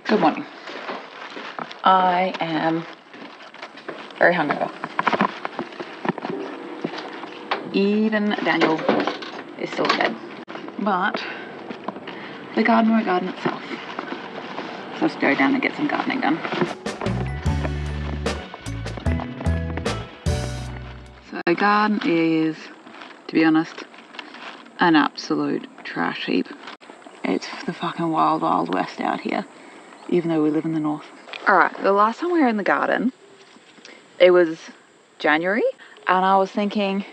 Good morning. I am very hungover. Even Daniel is still in bed. But the garden won't garden itself. So let's go down and get some gardening done. So the garden is, to be honest, an absolute trash heap. It's the fucking wild, wild west out here, even though we live in the north. Alright, the last time we were in the garden, it was January, and I was thinking,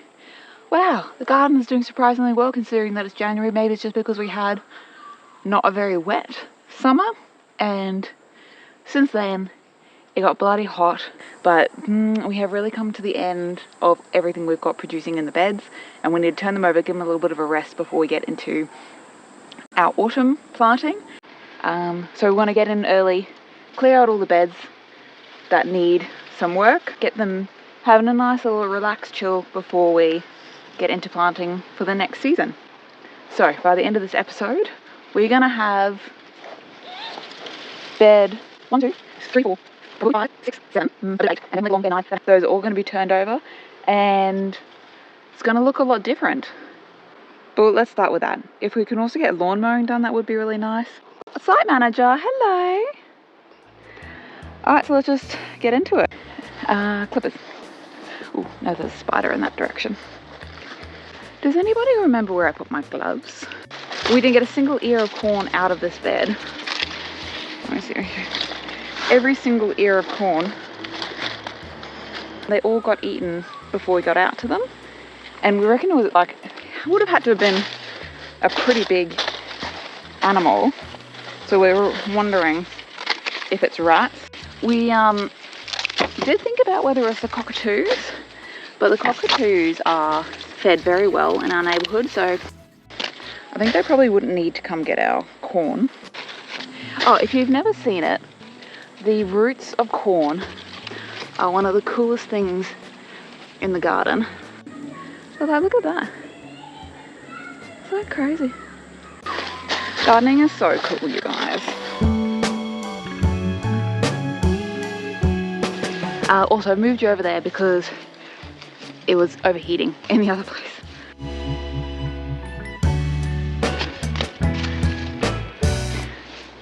wow, the garden is doing surprisingly well considering that it's January. Maybe it's just because we had not a very wet summer, and since then it got bloody hot, but we have really come to the end of everything we've got producing in the beds, and we need to turn them over, give them a little bit of a rest before we get into our autumn planting. So we want to get in early, clear out all the beds that need some work, get them having a nice little relaxed chill before we get into planting for the next season. So by the end of this episode, we're gonna have bed 1, 2, 3, 4, 5, 6, 7, 8, and then long bed 9. Those are all going to be turned over, and it's going to look a lot different. But let's start with that. If we can also get lawn mowing done, that would be really nice. Site manager, hello. Alright, so let's just get into it. Clippers. Ooh, no, there's a spider in that direction. Does anybody remember where I put my gloves? We didn't get a single ear of corn out of this bed. Let me see. Every single ear of corn, they all got eaten before we got out to them. And we reckon it was like, would have had to have been a pretty big animal. So we were wondering if it's rats. We did think about whether it's the cockatoos, but the cockatoos are fed very well in our neighbourhood, so I think they probably wouldn't need to come get our corn. Oh, if you've never seen it, the roots of corn are one of the coolest things in the garden. So look at that. So crazy. Gardening is so cool, you guys. Also, I moved you over there because it was overheating in the other place.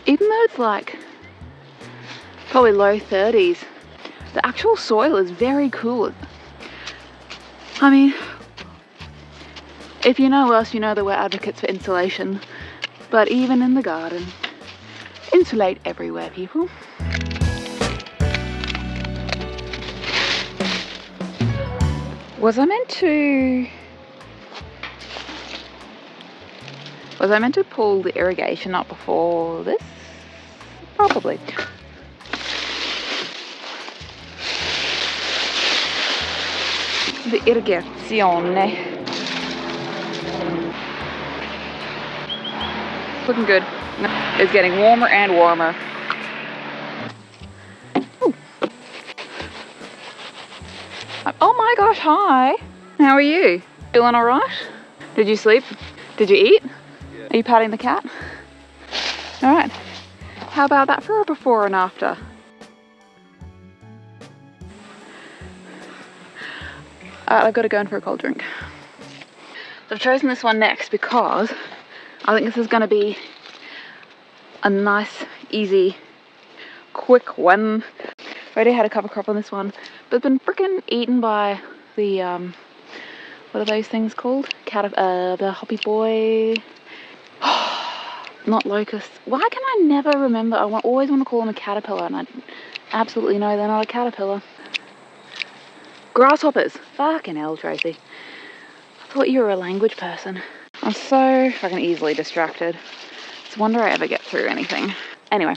Even though it's like probably low 30s, the actual soil is very cool. I mean, if you know us, you know that we're advocates for insulation, but even in the garden, insulate everywhere, people. Was I meant to pull the irrigation up before this? Probably. The irrigazione. Looking good. It's getting warmer and warmer. Ooh. Oh my gosh, hi. How are you? Feeling alright? Did you sleep? Did you eat? Yeah. Are you patting the cat? Alright. How about that for a before and after? I've got to go in for a cold drink. So I've chosen this one next because I think this is going to be a nice, easy, quick one. Already had a cover crop on this one, but it's been freaking eaten by the, what are those things called? The hoppy boy. Not locusts. Why can I never remember? I always want to call them a caterpillar, and I absolutely know they're not a caterpillar. Grasshoppers. Fucking hell, Tracy. I thought you were a language person. I'm so fucking easily distracted. It's a wonder I ever get through anything. Anyway,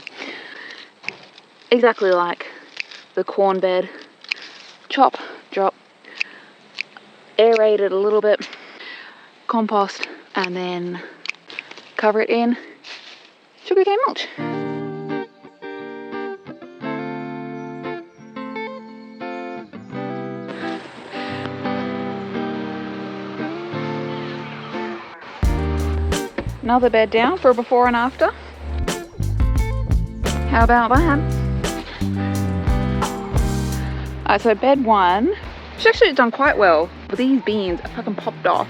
exactly like the corn bed. Chop, drop, aerate it a little bit, compost, and then cover it in sugarcane mulch. Another bed down for a before and after. How about that? Alright, so bed 1, she's actually done quite well, but these beans are fucking popped off.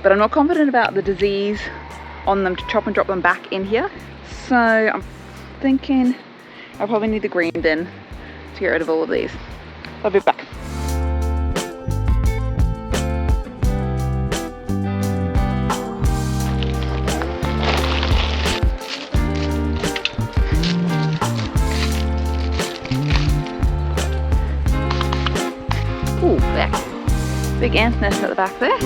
But I'm not confident about the disease on them to chop and drop them back in here. So I'm thinking I probably need the green bin to get rid of all of these. I'll be back. Ooh, there. Big ant nest at the back there.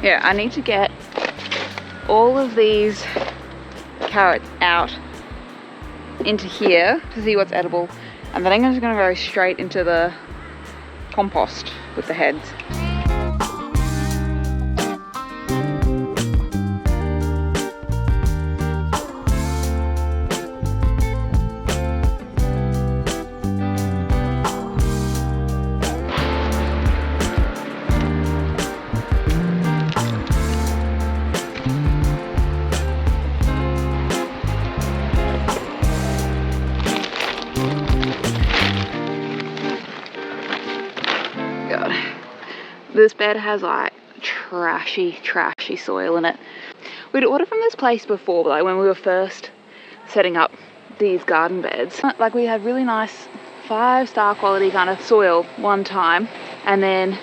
Yeah, I need to get all of these carrots out into here to see what's edible, and then I'm just going to go straight into the compost with the heads. This bed has like trashy soil in it. We'd ordered from this place before, but like when we were first setting up these garden beds, like we had really nice 5-star quality kind of soil one time, and then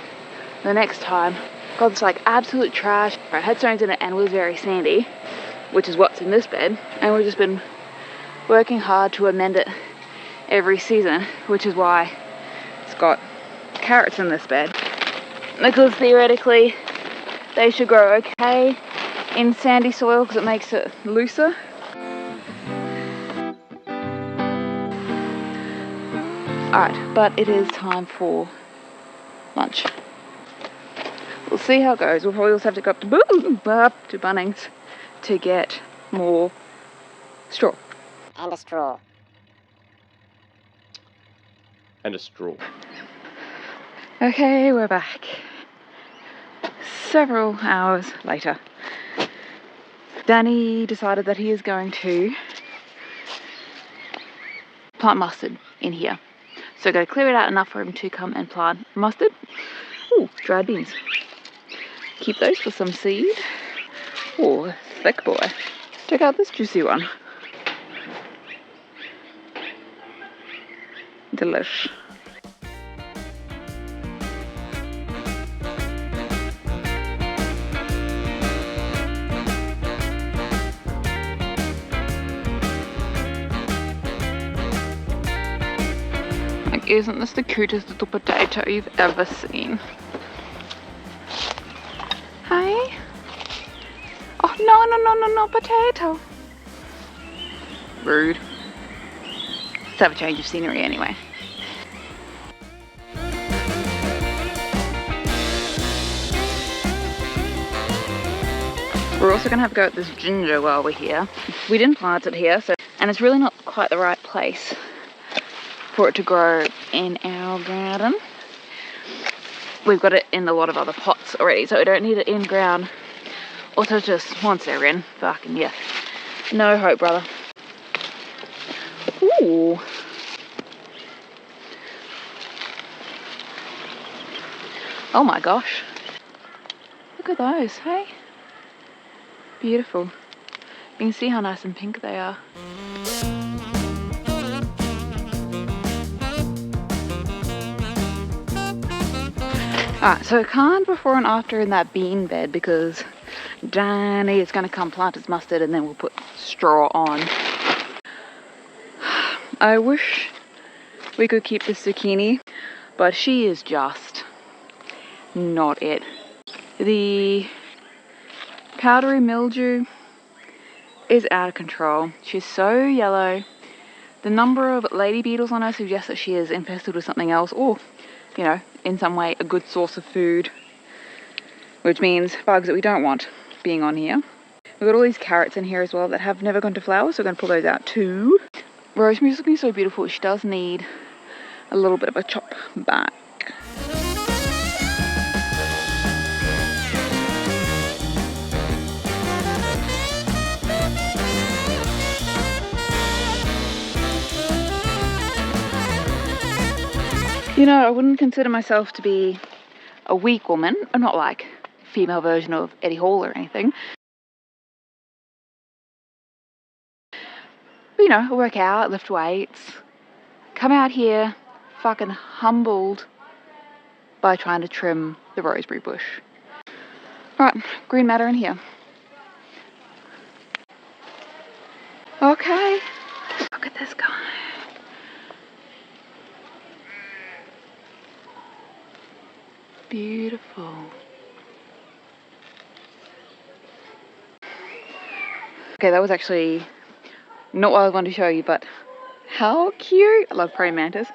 the next time got this like absolute trash. It had stones in it and was very sandy, which is what's in this bed, and we've just been working hard to amend it every season, which is why it's got carrots in this bed. Because theoretically they should grow okay in sandy soil because it makes it looser. Alright, but it is time for lunch. We'll see how it goes. We'll probably also have to go up to Bunnings to get more straw. And a straw. And a straw. Okay, we're back. Several hours later. Danny decided that he is going to plant mustard in here. So I'm going to clear it out enough for him to come and plant mustard. Ooh, dried beans. Keep those for some seed. Ooh, thick boy. Check out this juicy one. Delish. Isn't this the cutest little potato you've ever seen? Hey? Oh, no, potato. Rude. Let's have a change of scenery anyway. We're also going to have a go at this ginger while we're here. We didn't plant it here, and it's really not quite the right place for it to grow in our garden. We've got it in a lot of other pots already, so we don't need it in ground. Also, just once they're in, fucking yeah, no hope, brother. Ooh. Oh my gosh. Look at those, hey? Beautiful. You can see how nice and pink they are. Alright, so can before and after in that bean bed because Danny is going to come plant his mustard and then we'll put straw on. I wish we could keep the zucchini, but she is just not it. The powdery mildew is out of control. She's so yellow. The number of lady beetles on her suggests that she is infested with something else, or, you know, in some way a good source of food, which means bugs that we don't want being on here. We've got all these carrots in here as well that have never gone to flower, so we're going to pull those out too. Rosemary's looking so beautiful. She does need a little bit of a chop back. You know, I wouldn't consider myself to be a weak woman. I'm not like a female version of Eddie Hall or anything. But, you know, I work out, lift weights, come out here fucking humbled by trying to trim the rosemary bush. Alright, green matter in here. Okay. Look at this guy. Beautiful. Okay, that was actually not what I wanted to show you, but how cute. I love praying mantis.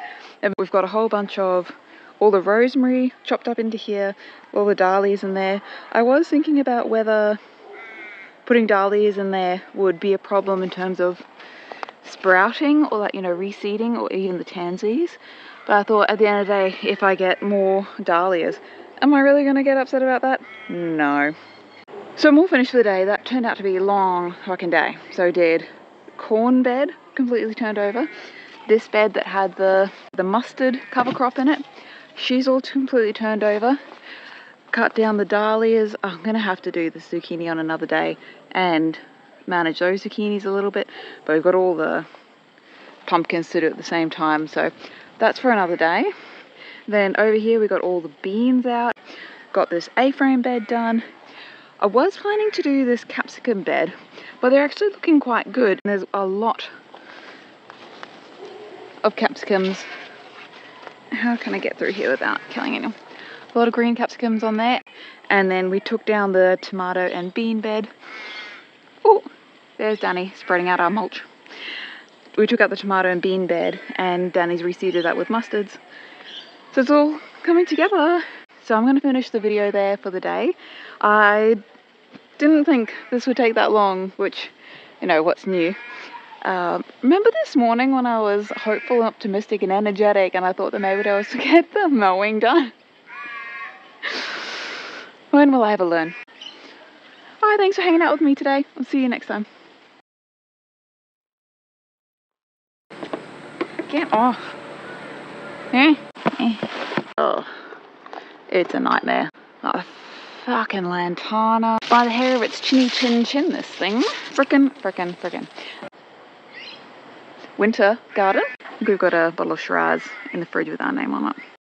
And we've got a whole bunch of all the rosemary chopped up into here, all the dahlias in there. I was thinking about whether putting dahlias in there would be a problem in terms of sprouting or, like, you know, reseeding, or even the tansies. But I thought, at the end of the day, if I get more dahlias, am I really going to get upset about that? No. So I'm all finished for the day. That turned out to be a long fucking day. So did corn bed, completely turned over. This bed that had the mustard cover crop in it, she's all completely turned over. Cut down the dahlias. I'm gonna have to do the zucchini on another day and manage those zucchinis a little bit, but we've got all the pumpkins to do at the same time, so that's for another day. Then over here we got all the beans out, got this A-frame bed done. I was planning to do this capsicum bed, but they're actually looking quite good. There's a lot of capsicums. How can I get through here without killing anyone? A lot of green capsicums on there. And then we took down the tomato and bean bed. Oh, there's Danny spreading out our mulch. We took out the tomato and bean bed, and Danny's reseeded that with mustards. So it's all coming together. So I'm going to finish the video there for the day. I didn't think this would take that long, which, you know, what's new? Remember this morning when I was hopeful and optimistic and energetic, and I thought that maybe I was to get the mowing done? When will I ever learn? Alright, thanks for hanging out with me today. I'll see you next time. Get off. Oh, it's a nightmare. Oh, fucking lantana. By the hair of its chinny chin chin, this thing. Frickin'. Winter garden. We've got a bottle of Shiraz in the fridge with our name on it.